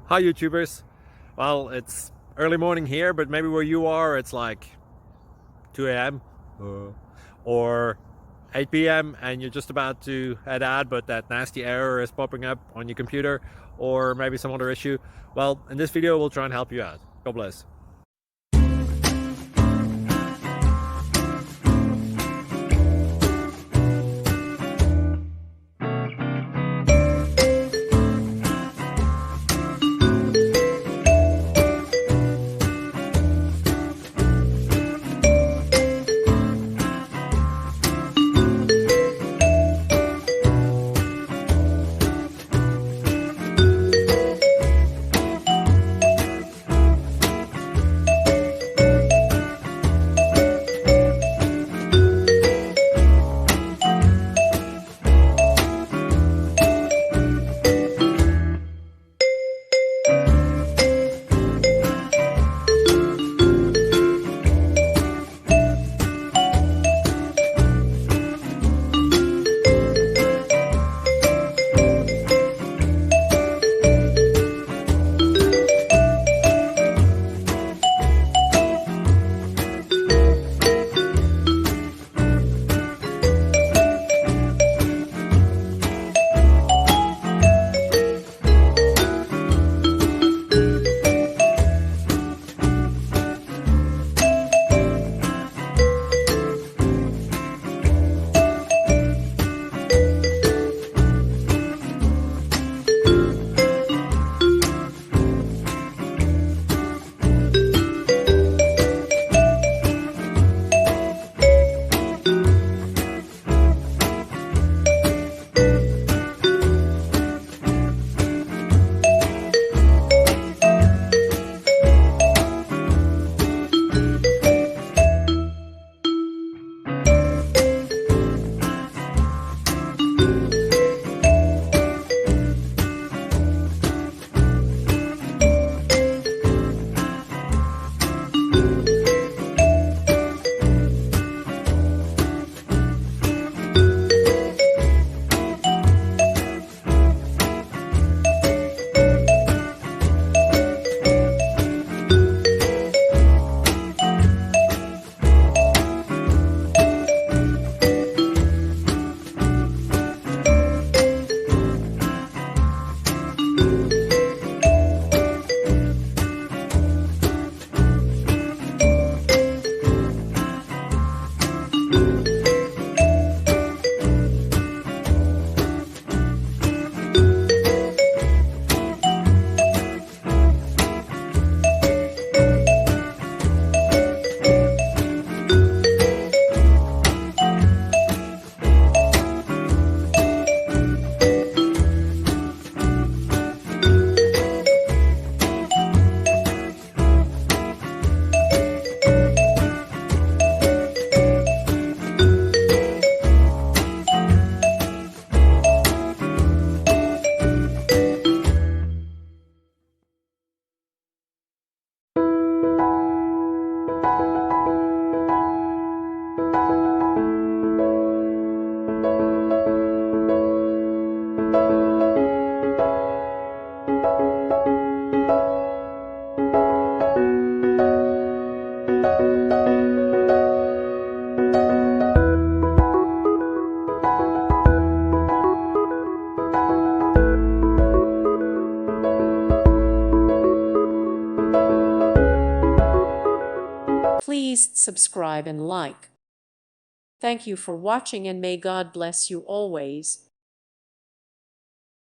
Hi YouTubers. Well, it's early morning here, but maybe where you are it's like 2 a.m. or 8 p.m. and you're just about to head out, but that nasty error is popping up on your computer, or maybe some other issue. Well, in this video we'll try and help you out. God bless. Please subscribe and like. Thank you for watching, and may God bless you always.